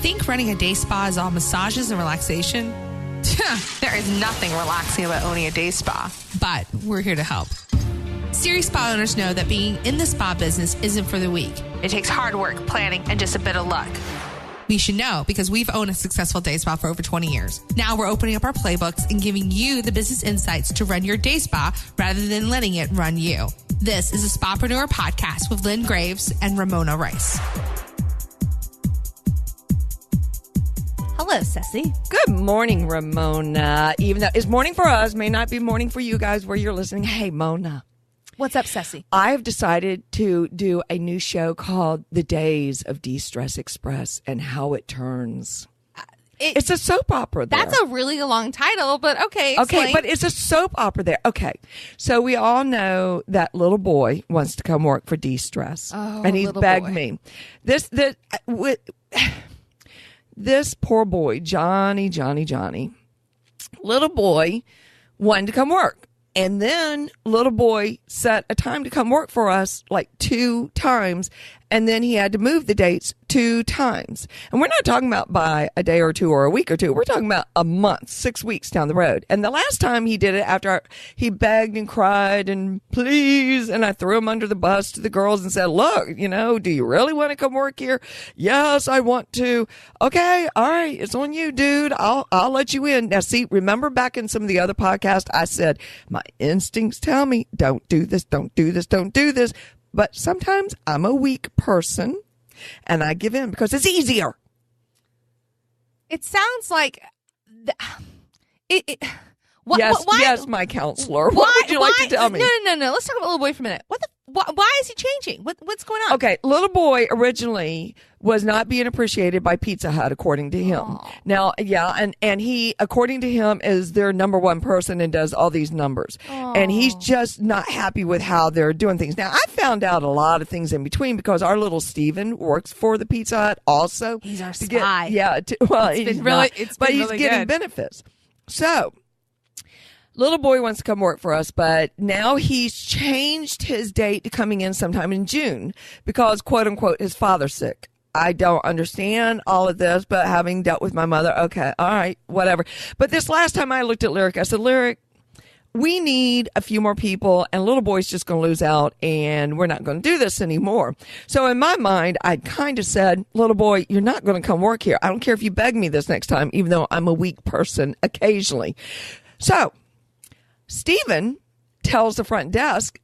think running a day spa is all massages and relaxation? There is nothing relaxing about owning a day spa, but we're here to help. Serious spa owners know that being in the spa business isn't for the weak. It takes hard work, planning, and just a bit of luck. We should know because we've owned a successful day spa for over 20 years. Now we're opening up our playbooks and giving you the business insights to run your day spa rather than letting it run you. This is a Spapreneur podcast with Lynn Graves and Ramona Rice. Hello, Ceci. Good morning, Ramona. Even though it's morning for us, may not be morning for you guys where you're listening. Hey, Mona. What's up, Ceci? I've decided to do a new show called The Days of De-Stress Express and How It Turns. It's a soap opera there. That's a really long title, but okay. Explain. Okay, but it's a soap opera there. Okay, so we all know that little boy wants to come work for De-Stress. Oh, and he's little begged boy. me. This poor boy, Johnny, little boy wanted to come work. And then little boy set a time to come work for us like 2 times. And then he had to move the dates 2 times. And we're not talking about by a day or 2 or a week or 2. We're talking about a month, 6 weeks down the road. And the last time he did it after he begged and cried and please, and I threw him under the bus to the girls and said, look, do you really want to come work here? Yes, I want to. Okay. All right. It's on you, dude. I'll let you in. Now, see, remember back in some of the other podcasts, I said, my instincts tell me, don't do this, don't do this, don't do this. But sometimes I'm a weak person and I give in because it's easier. It sounds like Yes, my counselor. What would you like to tell me? No. Let's talk about little boy for a minute. Why is he changing? What's going on? Okay, little boy originally was not being appreciated by Pizza Hut, according to him. Aww. Now, yeah, and he, according to him, is their number one person and does all these numbers. Aww. And he's just not happy with how they're doing things. Now, I found out a lot of things in between because our little Steven works for the Pizza Hut also. He's our spy. He's getting benefits. So, little boy wants to come work for us, but now he's changed his date to coming in sometime in June because, quote unquote, his father's sick. I don't understand all of this, but having dealt with my mother, okay, all right, whatever. But this last time I looked at Lyric, I said, Lyric, we need a few more people and little boy's just going to lose out and we're not going to do this anymore. So in my mind, I kind of said, little boy, you're not going to come work here. I don't care if you beg me this next time, even though I'm a weak person occasionally. So Stephen tells the front desk,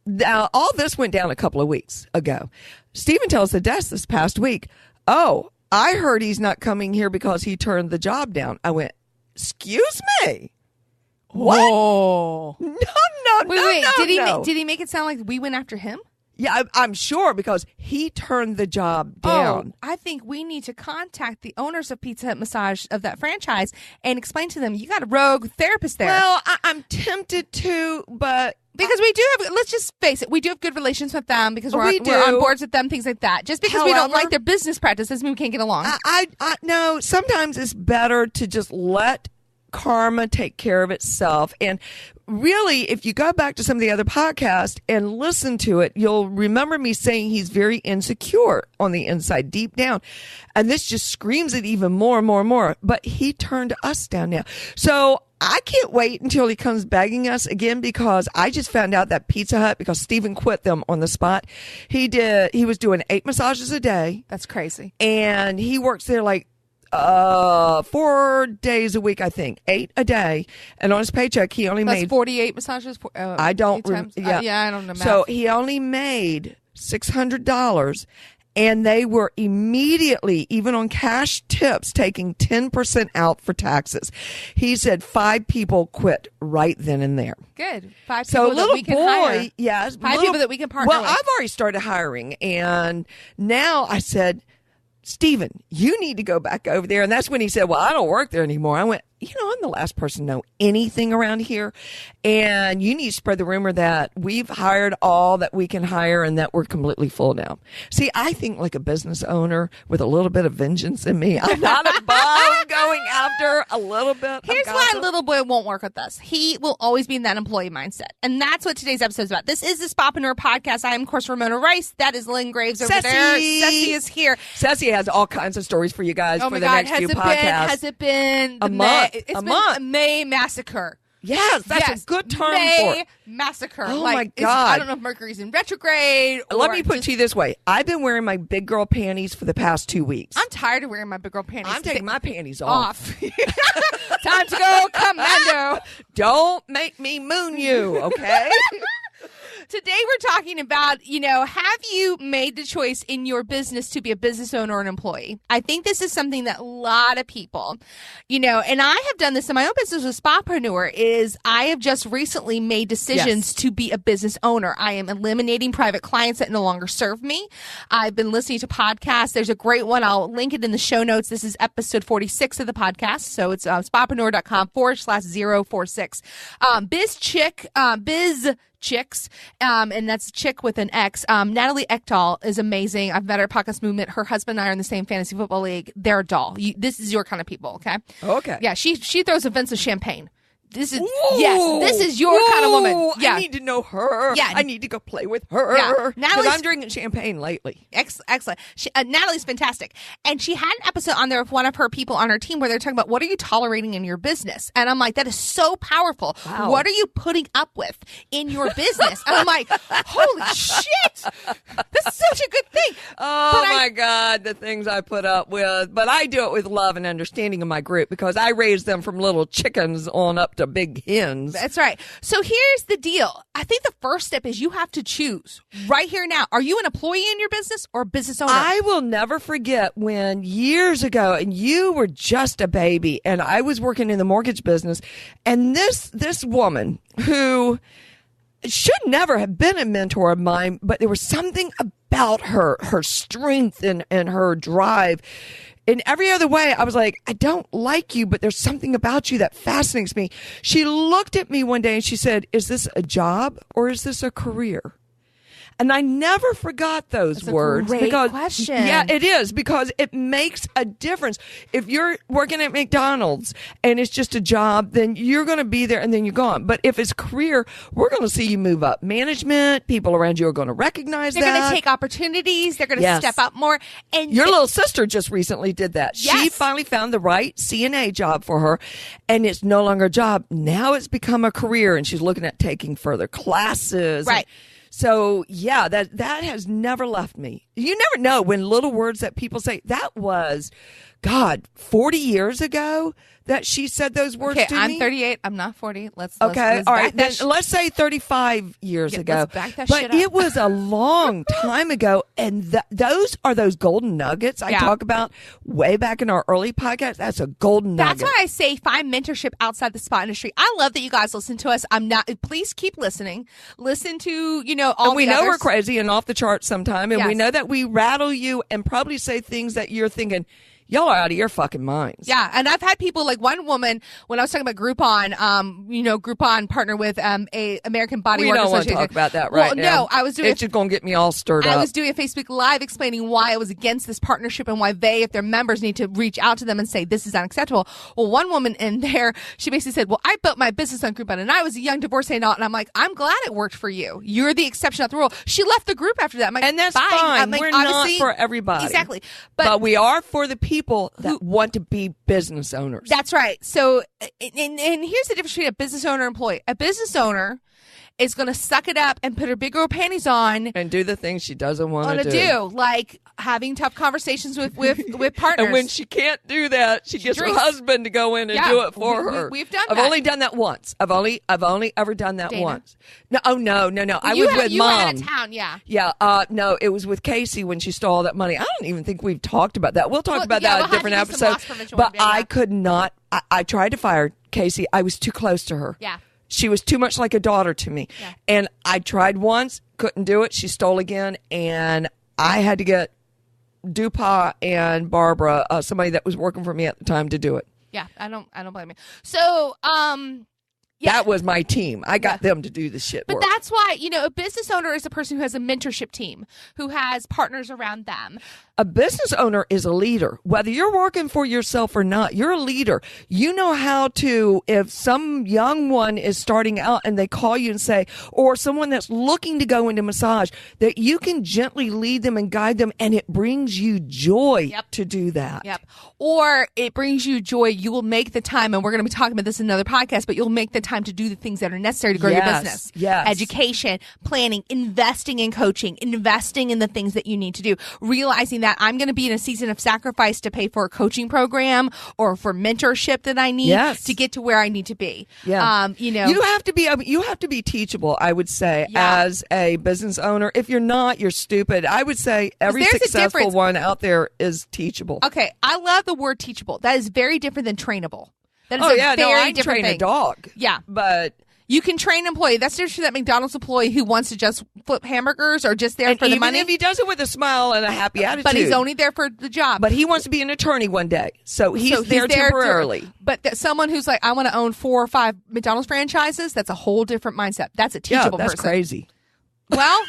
now all this went down a couple of weeks ago. Stephen tells the desk this past week, oh, I heard he's not coming here because he turned the job down. I went, excuse me? What? Whoa. No. Wait. No. Did he make it sound like we went after him? Yeah, I'm sure because he turned the job down. Oh, I think we need to contact the owners of Pizza Hut Massage of that franchise and explain to them you got a rogue therapist there. Well, I'm tempted to, but because we do have, let's just face it, we do have good relations with them because we're on boards with them, things like that. Just because we don't like their business practice doesn't mean we can't get along. I no, sometimes it's better to just let karma take care of itself. And really, if you go back to some of the other podcasts and listen to it, you'll remember me saying he's very insecure on the inside, deep down. And this just screams it even more and more and more. But he turned us down now. So I can't wait until he comes begging us again because I just found out that Pizza Hut, because Stephen quit them on the spot, he was doing 8 massages a day. That's crazy. And he works there like 4 days a week, I think, 8 a day, and on his paycheck he only made 48 massages. I don't I don't know math. So he only made $600, and they were immediately, even on cash tips, taking 10% out for taxes. He said 5 people quit right then and there. Good. 5 So people that we can hire. Yes, 5 people that we can partner well, with. I've already started hiring, and now I said, Stephen, you need to go back over there. And that's when he said, well, I don't work there anymore. I went, I'm the last person to know anything around here. And you need to spread the rumor that we've hired all that we can hire and that we're completely full now. See, I think like a business owner with a little bit of vengeance in me. I'm not above going after a little bit. Here's why little boy won't work with us. He will always be in that employee mindset. And that's what today's episode is about. This is the Spapreneur podcast. I am, of course, Ramona Rice. That is Lynn Graves over there. Ceci is here. Ceci has all kinds of stories for you guys for the next few podcasts. Has it been a month? It's been a May massacre. Yes, that's a good term May for it. Massacre. Oh, my God. I don't know if Mercury's in retrograde. Let me put it to you this way. I've been wearing my big girl panties for the past 2 weeks. I'm tired of wearing my big girl panties. I'm taking my panties off. Time to go commando. Don't make me moon you, okay? Today we're talking about, have you made the choice in your business to be a business owner or an employee? I think this is something that a lot of people, and I have done this in my own business with Spapreneur, is I have just recently made decisions to be a business owner. I am eliminating private clients that no longer serve me. I've been listening to podcasts. There's a great one. I'll link it in the show notes. This is episode 46 of the podcast. So it's spapreneur.com/046. Biz Chicks, and that's chick with an X. Natalie Ekdahl is amazing. I've met her at Podcast Movement. Her husband and I are in the same fantasy football league. They're a doll. This is your kind of people, okay? Okay. Yeah, she throws events of champagne. This is this is your kind of woman. Yeah. I need to know her. Yeah. I need to go play with her. Yeah. Because I'm drinking champagne lately. Excellent. Natalie's fantastic. And she had an episode on there with one of her people on her team where they're talking about what are you tolerating in your business? And I'm like, that is so powerful. Wow. What are you putting up with in your business? And I'm like, holy shit. This is such a good thing. Oh, my God, the things I put up with. But I do it with love and understanding of my group because I raised them from little chickens on up to big hens. That's right. So here's the deal. I think the first step is you have to choose right here now. Are you an employee in your business or a business owner? I will never forget when years ago, and you were just a baby, and I was working in the mortgage business, and this woman who should never have been a mentor of mine, but there was something about her strength and her drive. In every other way, I was like, I don't like you, but there's something about you that fascinates me. She looked at me one day and she said, is this a job or is this a career? And I never forgot those words. Great question. Yeah, it is, because it makes a difference. If you're working at McDonald's and it's just a job, then you're going to be there and then you're gone. But if it's career, we're going to see you move up management. People around you are going to recognize They're going to take opportunities. They're going to step up more. And your little sister just recently did that. Yes. She finally found the right CNA job for her, and it's no longer a job. Now it's become a career, and she's looking at taking further classes. Right. So, yeah, that has never left me. You never know when little words that people say, that was, God, 40 years ago that she said those words to me. Okay, I'm 38. I'm not 40. Let's all right. Then let's say 35 years ago. Let's back that but shit up. It was a long time ago, and those are those golden nuggets I talk about way back in our early podcast. That's a golden nugget. That's why I say find mentorship outside the spa industry. I love that you guys listen to us. Please keep listening. Listen to, all and we the know others. we're crazy and off the charts sometime, and we know that we rattle you and probably say things that you're thinking, y'all are out of your fucking minds. Yeah, and I've had people, like one woman, when I was talking about Groupon, Groupon partner with a American Body Work Association. We don't want to talk about that right now. No, I was doing it's just going to get me all stirred up. I was doing a Facebook Live explaining why I was against this partnership and why they, if their members, need to reach out to them and say, this is unacceptable. Well, one woman in there, she basically said, well, I built my business on Groupon, and I was a young divorcee and all, and I'm like, I'm glad it worked for you. You're the exception, not the rule. She left the group after that. I'm like, and that's fine. fine. Like, we're not for everybody. Exactly. But we are for the people that want to be business owners. That's right. So, and here's the difference between a business owner and employee. A business owner is going to suck it up and put her big girl panties on and do the things she doesn't want to do, like having tough conversations with partners. And when she can't do that, she gets her husband to go in and do it for her. We've done I've that. only done that once. I've only ever done that Dana? once. No. I was with you Mom. were out of town, yeah. Yeah. No, it was with Casey when she stole all that money. I don't even think we've talked about that. We'll talk about that in a different episode. But I could not. I tried to fire Casey. I was too close to her. Yeah. She was too much like a daughter to me. Yeah. And I tried once, couldn't do it. She stole again. And I had to get Dupas and Barbara, somebody that was working for me at the time, to do it. Yeah, I don't blame you. So, yeah. That was my team. I got them to do the shit But work. that's why, a business owner is a person who has a mentorship team, who has partners around them. A business owner is a leader. Whether you're working for yourself or not, you're a leader. You know how to, if some young one is starting out and they call you and say, or someone that's looking to go into massage, that you can gently lead them and guide them, and it brings you joy to do that. Yep. Or it brings you joy. You will make the time, and we're going to be talking about this in another podcast, but you'll make the time to do the things that are necessary to grow your business. Yes. Education, planning, investing in coaching, investing in the things that you need to do, realizing that I'm going to be in a season of sacrifice to pay for a coaching program or for mentorship that I need to get to where I need to be. Yeah. You have to be teachable, I would say, as a business owner. If you're not, you're stupid. I would say every successful one out there is teachable. Okay. I love the word teachable. That is very different than trainable. That is I train a dog. Yeah. But you can train an employee. That's different from that McDonald's employee who wants to just flip hamburgers or just there for the money. Even if he does it with a smile and a happy attitude. But he's only there for the job. But he wants to be an attorney one day. So he's there temporarily. But someone who's like, I want to own 4 or 5 McDonald's franchises, that's a whole different mindset. That's a teachable person. That's crazy. Well,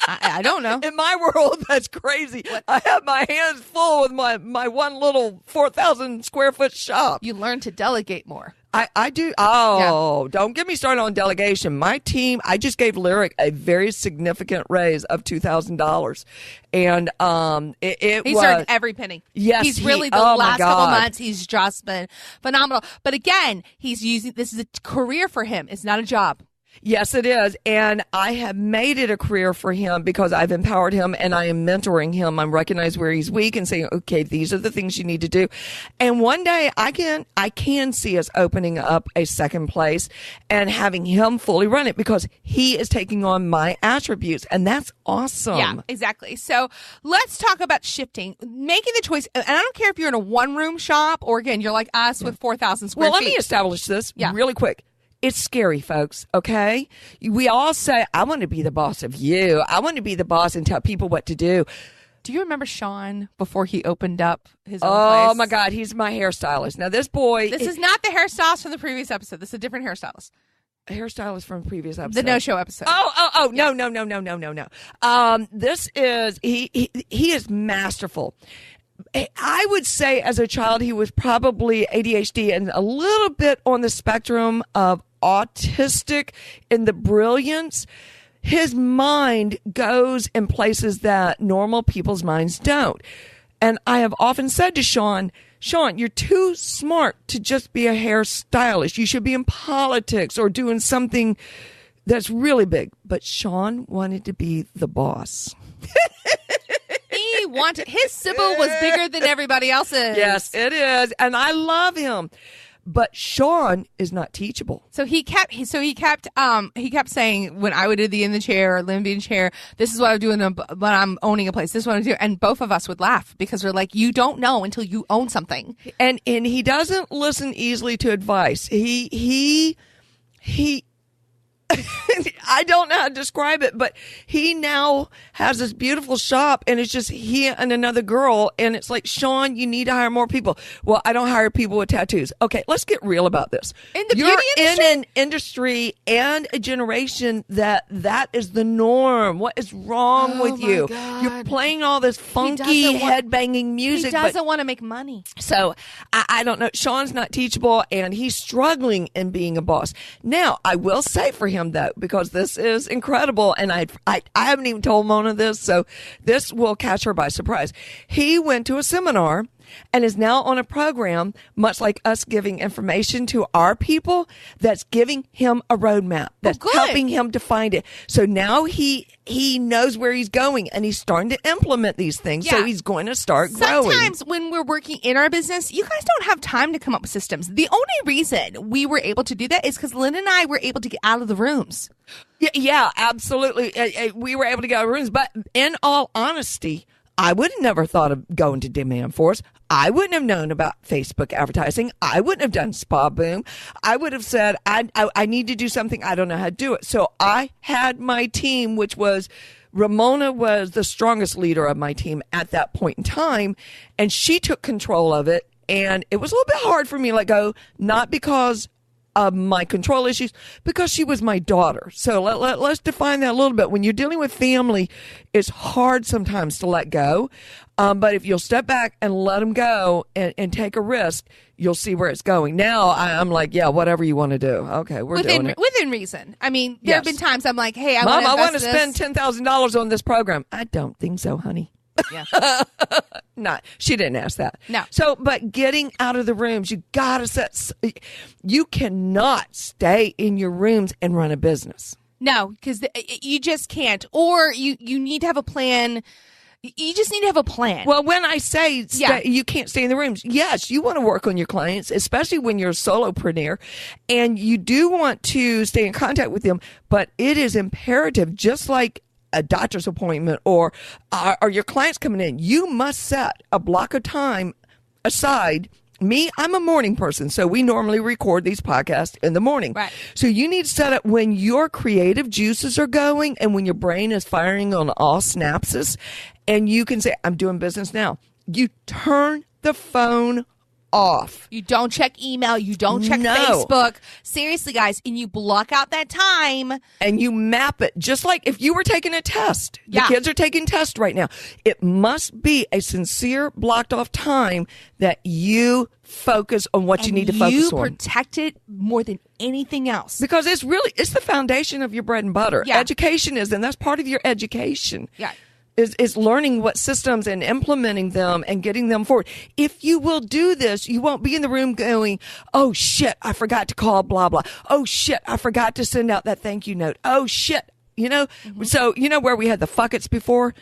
I don't know. In my world, that's crazy. I have my hands full with my one little 4,000 square foot shop. You learn to delegate more. I do. Oh, don't get me started on delegation. My team, I just gave Lyric a very significant raise of $2,000. And he's earned every penny. Yes. He's really, the last couple months, he's just been phenomenal. But again, this is a career for him. It's not a job. Yes, it is. And I have made it a career for him because I've empowered him and I am mentoring him. I'm recognizing where he's weak and saying, okay, these are the things you need to do. And one day I can see us opening up a second place and having him fully run it because he is taking on my attributes. And that's awesome. Yeah, exactly. So let's talk about shifting, making the choice. And I don't care if you're in a one-room shop or, again, you're like us with 4,000 square feet. Well, let me establish this really quick. It's scary, folks, okay? We all say, I want to be the boss of you. I want to be the boss and tell people what to do. Do you remember Sean before he opened up his own place? Oh, my God. He's my hairstylist. Now, this boy... This is not the hairstylist from the previous episode. This is a different hairstylist. A hairstylist from the previous episode. The no-show episode. Oh, no. This is... He is masterful. I would say as a child, he was probably ADHD and a little bit on the spectrum of autistic in the brilliance. His mind goes in places that normal people's minds don't. And I have often said to Sean, you're too smart to just be a hairstylist. You should be in politics or doing something that's really big. But Sean wanted to be the boss. His Sybil was bigger than everybody else's. Yes, it is. And I love him. But Sean is not teachable. So he kept saying when I would do the in the chair or Limby in the chair, this is what I'm doing when I'm owning a place. This is what I'm doing. And both of us would laugh because we're like, you don't know until you own something. And he doesn't listen easily to advice. He I don't know how to describe it, but he now has this beautiful shop and it's just he and another girl. And it's like, Sean, you need to hire more people. Well, I don't hire people with tattoos. Okay, let's get real about this. You're in an industry and a generation that is the norm. What is wrong with you? God. You're playing all this funky head-banging music. He doesn't want to make money. So I don't know. Sean's not teachable and he's struggling in being a boss. Now, I will say for him, though, because this is incredible, and I haven't even told Mona this, so this will catch her by surprise. He went to a seminar and is now on a program, much like us giving information to our people, that's giving him a roadmap, that's helping him to find it. So now he knows where he's going, and he's starting to implement these things. Yeah. So he's going to start growing. Sometimes when we're working in our business, you guys don't have time to come up with systems. The only reason we were able to do that is because Lynn and I were able to get out of the rooms. Yeah, absolutely. We were able to get out of rooms. But in all honesty, I would have never thought of going to Demand Force. I wouldn't have known about Facebook advertising. I wouldn't have done Spa Boom. I would have said, I need to do something. I don't know how to do it. So I had my team, which was Ramona was the strongest leader of my team at that point in time. And she took control of it. And it was a little bit hard for me to let go, not because of my control issues, because she was my daughter. So let's define that a little bit. When you're dealing with family, it's hard sometimes to let go. But if you'll step back and let them go and take a risk, you'll see where it's going. Now I'm like, yeah, whatever you want to do. Okay, we're doing it. Within reason. I mean, there have been times I'm like, hey, Mom, I want to spend $10,000 on this program. I don't think so, honey. Yeah. Not. She didn't ask that. No. So, but getting out of the rooms, you gotta you cannot stay in your rooms and run a business. No, because you just can't. Or you need to have a plan. You just need to have a plan. Well, when I say you can't stay in the rooms, yes, you want to work on your clients, especially when you're a solopreneur, and you do want to stay in contact with them, but it is imperative, just like a doctor's appointment or your clients coming in, you must set a block of time aside. Me, I'm a morning person, so we normally record these podcasts in the morning. Right. So you need to set up when your creative juices are going and when your brain is firing on all synapses, and you can say, I'm doing business now. You turn the phone off. You don't check email. You don't check Facebook. Seriously, guys, and you block out that time. And you map it. Just like if you were taking a test. The kids are taking tests right now. It must be a sincere, blocked off time that you focus on what you need to focus on. You protect it more than anything else. Because it's the foundation of your bread and butter. Yeah. Education is, and that's part of your education. Yeah. Is learning what systems and implementing them and getting them forward. If you will do this, you won't be in the room going, oh shit, I forgot to call blah, blah. Oh shit, I forgot to send out that thank you note. Oh shit. So you know where we had the fuck it's before?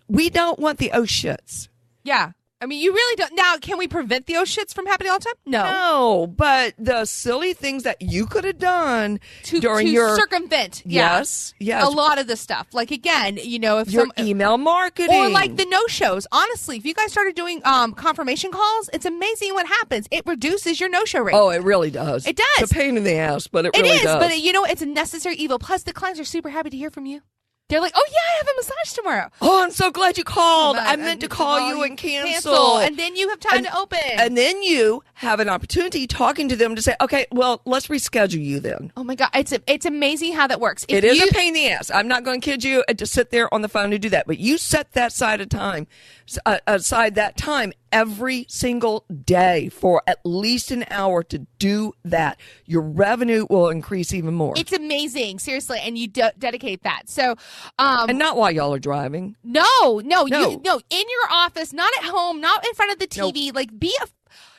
We don't want the oh shits. Yeah. I mean, you really don't. Now, can we prevent the oh shits from happening all the time? No, but the silly things that you could have done during your circumvent. Yes. A lot of the stuff. Like, again, if your email marketing. Or like the no-shows. Honestly, if you guys started doing confirmation calls, it's amazing what happens. It reduces your no-show rate. Oh, it really does. It does. It's a pain in the ass, but it really does. But it's a necessary evil. Plus, the clients are super happy to hear from you. They're like, oh, yeah, I have a massage tomorrow. Oh, I'm so glad you called. I meant to call you and cancel. And then you have time to open. And then you have an opportunity talking to them to say, okay, well, let's reschedule you then. Oh, my God. It's amazing how that works. It is a pain in the ass. I'm not going to kid you to sit there on the phone to do that. But you set that aside that time every single day for at least an hour to do that. Your revenue will increase even more. It's amazing. Seriously. And you dedicate that. So, and not while y'all are driving. No. In your office, not at home, not in front of the TV. Nope. Like,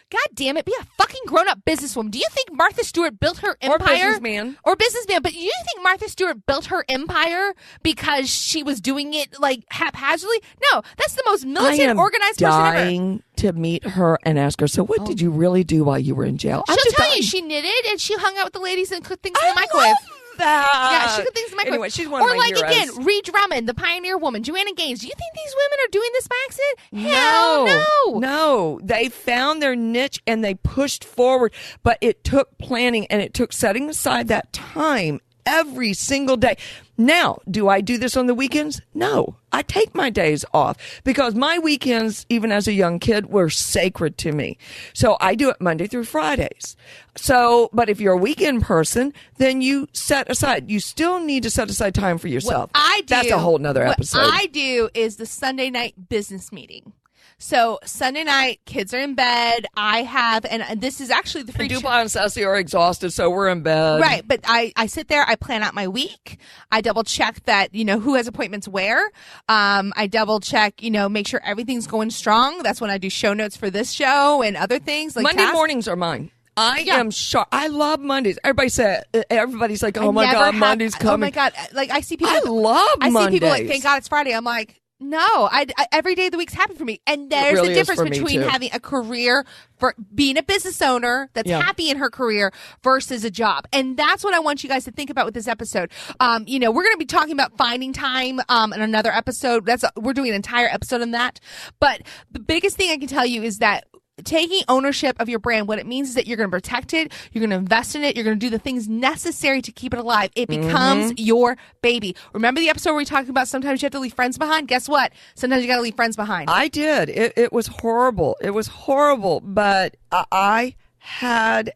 God damn it, be a fucking grown-up businesswoman. Do you think Martha Stewart built her empire? Or businessman. But do you think Martha Stewart built her empire because she was doing it, like, haphazardly? No, that's the most militant, organized person ever. I am dying to meet her and ask her, so what did you really do while you were in jail? She'll tell you. She knitted and she hung out with the ladies and cooked things in the microwave. That. Yeah, she could things in the microwave. Anyway, she's one of my heroes. Or like, again, Ree Drummond, the pioneer woman, Joanna Gaines. Do you think these women are doing this by accident? Hell no. No. They found their niche and they pushed forward, but it took planning and it took setting aside that time every single day. Now, do I do this on the weekends? No. I take my days off because my weekends, even as a young kid, were sacred to me. So I do it Monday through Fridays. So, but if you're a weekend person, then you still need to set aside time for yourself. That's a whole nother episode. What I do is the Sunday night business meeting. So Sunday night, kids are in bed. I have, and this is actually the free. Dupla and Ceci are exhausted, so we're in bed. Right, but I sit there. I plan out my week. I double check that who has appointments where. I double check make sure everything's going strong. That's when I do show notes for this show and other things like Monday mornings are mine. I am sharp. I love Mondays. Everybody's like, oh my God, Monday's coming. Oh my God, like I see people. I love Mondays. I see people like, thank God it's Friday. I'm like, no, I every day of the week's happy for me. And there's really a difference between having a career, for being a business owner that's happy in her career versus a job. And that's what I want you guys to think about with this episode. We're going to be talking about finding time in another episode. We're doing an entire episode on that. But the biggest thing I can tell you is that taking ownership of your brand, what it means is that you're going to protect it, you're going to invest in it, you're going to do the things necessary to keep it alive. It becomes your baby. Remember the episode where we talked about sometimes you have to leave friends behind? Guess what? Sometimes you got to leave friends behind. I did. It was horrible. It was horrible, but I had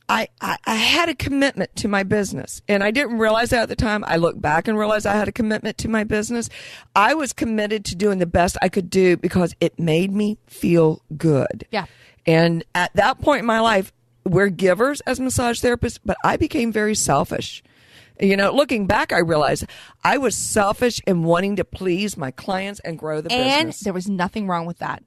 a commitment to my business, and I didn't realize that at the time. I look back and realized I had a commitment to my business. I was committed to doing the best I could do because it made me feel good. Yeah. And at that point in my life, we're givers as massage therapists, but I became very selfish. You know, looking back, I realized I was selfish in wanting to please my clients and grow the business. And there was nothing wrong with that.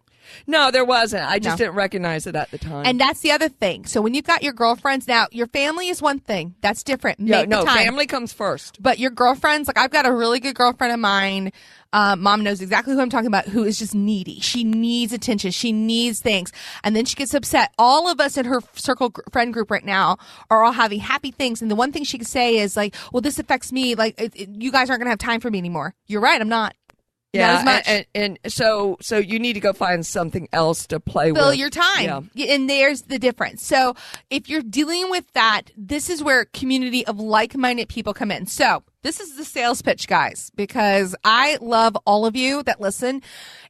No, there wasn't. I just didn't recognize it at the time. And that's the other thing. So when you've got your girlfriends, now your family is one thing. That's different. Family comes first. But your girlfriends, like I've got a really good girlfriend of mine. Mom knows exactly who I'm talking about, who is just needy. She needs attention. She needs things. And then she gets upset. All of us in her circle friend group right now are all having happy things. And the one thing she could say is like, well, this affects me. Like, you guys aren't going to have time for me anymore. You're right. I'm not. Yeah, and so you need to go find something else to play with. Fill your time. Yeah. And there's the difference. So if you're dealing with that, this is where community of like-minded people come in. So this is the sales pitch, guys, because I love all of you that listen.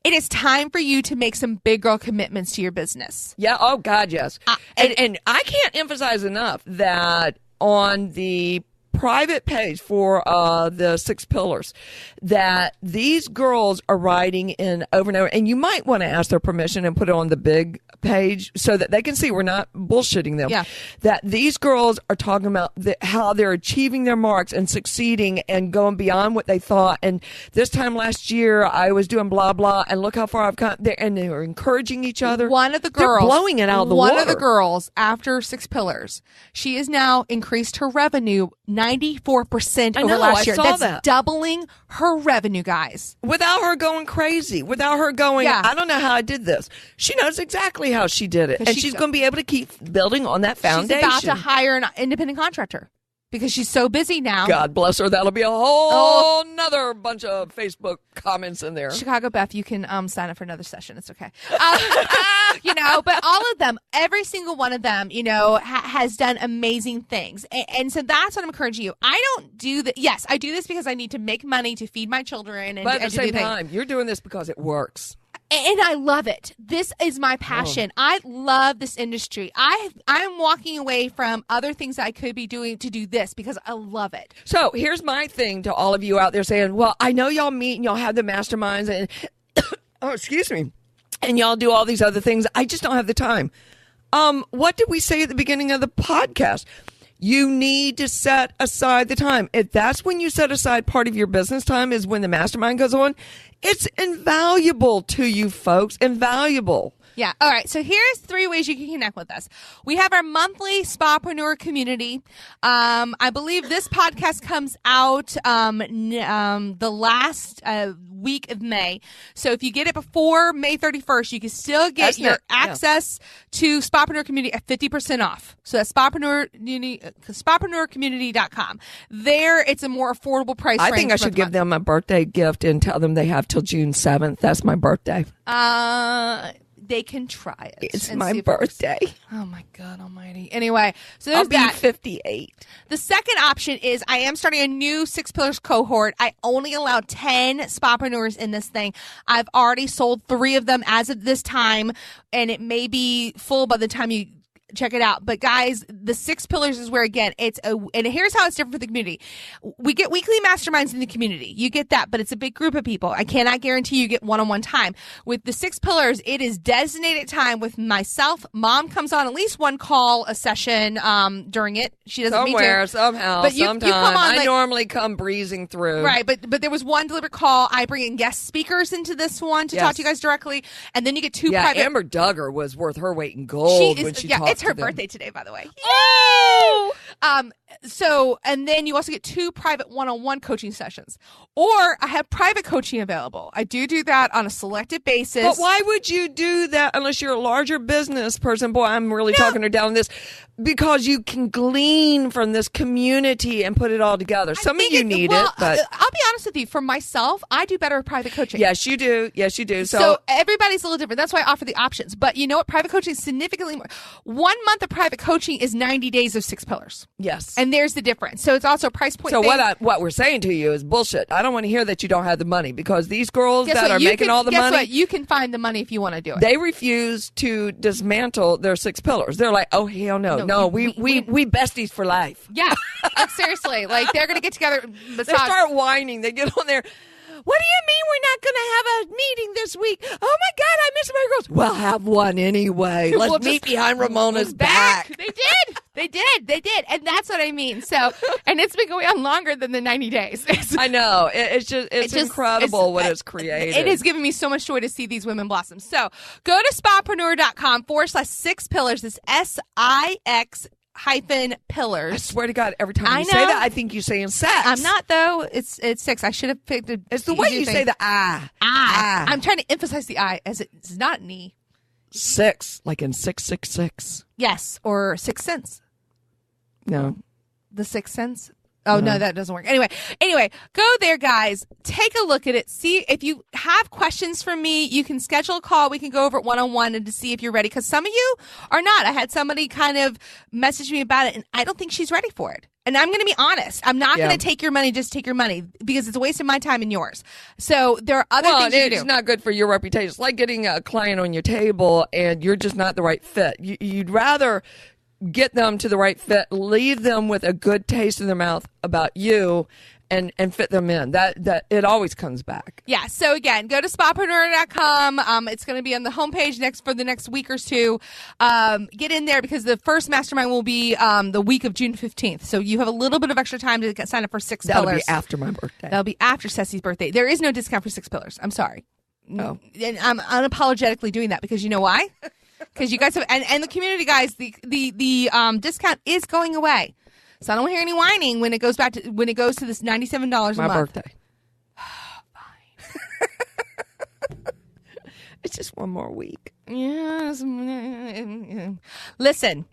It is time for you to make some big girl commitments to your business. Yeah. Oh, God, yes. And I can't emphasize enough that on the private page for the 6 pillars that these girls are writing in over and over, and you might want to ask their permission and put it on the big page so that they can see we're not bullshitting them. Yeah. That these girls are talking about how they're achieving their marks and succeeding and going beyond what they thought. And this time last year I was doing blah blah, and look how far I've come. And they're encouraging each other. One of the girls, they're blowing it out of the water. One of the girls after 6 pillars, she has now increased her revenue 94% over last year. That's doubling her revenue, guys. Without her going crazy, without her going, I don't know how I did this. She knows exactly how she did it. And she's going to be able to keep building on that foundation. She's about to hire an independent contractor because she's so busy now. God bless her. That'll be a whole nother bunch of Facebook comments in there. Chicago Beth, you can sign up for another session. It's okay. But all of them, every single one of them, has done amazing things. And so that's what I'm encouraging you. I don't do that. Yes, I do this because I need to make money to feed my children. But at the same time, you're doing this because it works. And I love it. This is my passion. I love this industry. I'm walking away from other things that I could be doing to do this because I love it. So here's my thing to all of you out there saying, well, I know y'all meet and y'all have the masterminds and, excuse me, and y'all do all these other things. I just don't have the time. What did we say at the beginning of the podcast? You need to set aside the time. If that's when you set aside part of your business time is when the mastermind goes on, it's invaluable to you folks. Invaluable. Yeah. All right. So here's 3 ways you can connect with us. We have our monthly Spapreneur community. I believe this podcast comes out the last week of May. So if you get it before May 31st, you can still get your access to Spapreneur community at 50% off. So that's SpappreneurCommunity.com. There, it's a more affordable price range. I think I should give them a birthday gift and tell them they have till June 7th. That's my birthday. They can try it. It's my birthday. Oh my God Almighty. Anyway, so I'll be 58. The second option is I am starting a new 6 pillars cohort. I only allow 10 Spapreneurs in this thing. I've already sold 3 of them as of this time, and it may be full by the time you check it out. But guys, the 6 pillars is where, again, and here's how it's different for the community. We get weekly masterminds in the community. You get that, but it's a big group of people. I cannot guarantee you get one-on-one time. With the 6 pillars, it is designated time with myself. Mom comes on at least one call a session during it. She doesn't somehow, but you come on, I normally come breezing through. Right, but there was one deliberate call. I bring in guest speakers into this one to talk to you guys directly, and then you get 2 private. Amber Duggar was worth her weight in gold when she talked. It's her birthday today, by the way. Oh! And then you also get 2 private one-on-one coaching sessions. Or I have private coaching available. I do that on a selected basis. But why would you do that unless you're a larger business person? Boy, I'm really talking her down on this. Because you can glean from this community and put it all together. Some of you need it, but I'll be honest with you. For myself, I do better with private coaching. Yes, you do. Yes, you do. So everybody's a little different. That's why I offer the options. But you know what? Private coaching is significantly more. 1 month of private coaching is 90 days of 6 pillars. Yes. And there's the difference. So it's also a price point. So what we're saying to you is bullshit. I don't want to hear that you don't have the money, because these girls that are making all the money. Guess what? You can find the money if you want to do it. They refuse to dismantle their 6 pillars. They're like, oh, hell no. We besties for life. Yeah. Like, seriously. Like, they're going to get together. They start whining. They get on there. What do you mean we're not going to have a meeting this week? Oh, my God, I miss my girls. We'll have one anyway. Let's meet behind Ramona's back. They did. And that's what I mean. So, and it's been going on longer than the 90 days. I know. It's incredible what it's created. It has given me so much joy to see these women blossom. So go to spapreneur.com/6 pillars. It's SIX-pillars. I swear to God, every time you say that, I think you're saying sex. I'm not, though. It's 6. I should have picked it. It's the way you say the I. I'm trying to emphasize the I, as it's not an E. 6, like in 666. Yes, or 6 cents. No. The 6 cents? Oh, no, that doesn't work. Anyway, go there, guys. Take a look at it. See if you have questions for me. You can schedule a call. We can go over it one-on-one and to see if you're ready. Because some of you are not. I had somebody kind of message me about it, and I don't think she's ready for it. And I'm going to be honest. I'm not going to take your money, just take your money, because it's a waste of my time and yours. So there are other things you can do. It's not good for your reputation. It's like getting a client on your table and you're just not the right fit. You'd rather get them to the right fit, leave them with a good taste in their mouth about you, and fit them in. That it always comes back. Yeah. So again, go to spapreneur.com. It's going to be on the homepage for the next week or two. Get in there, because the first mastermind will be the week of June 15th. So you have a little bit of extra time to sign up for 6 pillars. That'll be after my birthday. That'll be after Ceci's birthday. There is no discount for 6 pillars. I'm sorry. No. And I'm unapologetically doing that, because you know why? Because you guys have, and the community guys, the discount is going away. So I don't hear any whining when it goes to this $97 a month. My birthday. Fine. It's just one more week. Yes. Listen,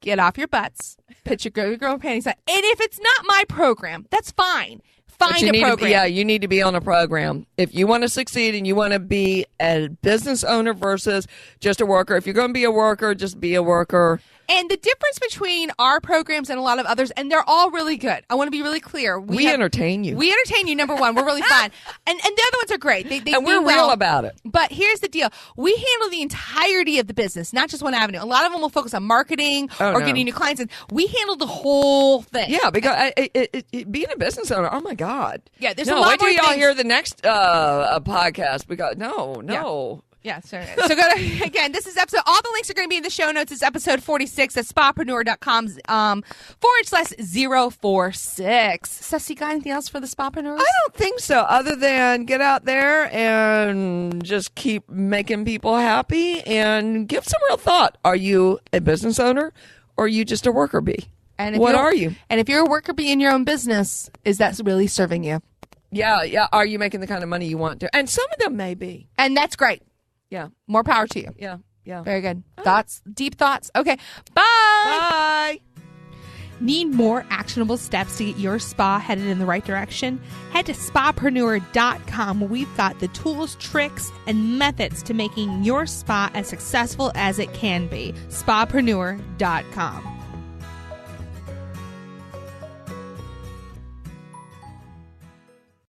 get off your butts. Put your girl panties on. And if it's not my program, that's fine. Find a program. You need to be on a program. If you want to succeed and you want to be a business owner versus just a worker, if you're going to be a worker, just be a worker. And the difference between our programs and a lot of others, and they're all really good. I want to be really clear. We entertain you. We entertain you, number one. We're really fun. And the other ones are great. They and we're real about it. But here's the deal. We handle the entirety of the business, not just one avenue. A lot of them will focus on marketing or getting new clients. And we handle the whole thing. Yeah, because being a business owner, oh, my God. Yeah, there's a lot more wait till y'all things. hear the next podcast. Because no. Yeah, sorry. So go to, again, this is episode, all the links are going to be in the show notes. It's episode 46 at spapreneur.com /046. Ceci, got anything else for the Spapreneurs? I don't think so, other than get out there and just keep making people happy and give some real thought. Are you a business owner, or are you just a worker bee? And what are you? And if you're a worker bee in your own business, is that really serving you? Yeah. Are you making the kind of money you want to? And some of them may be. And that's great. Yeah. More power to you. Yeah. Very good. Thoughts? Deep thoughts? Okay. Bye. Bye. Need more actionable steps to get your spa headed in the right direction? Head to spapreneur.com, where we've got the tools, tricks, and methods to making your spa as successful as it can be. Spapreneur.com.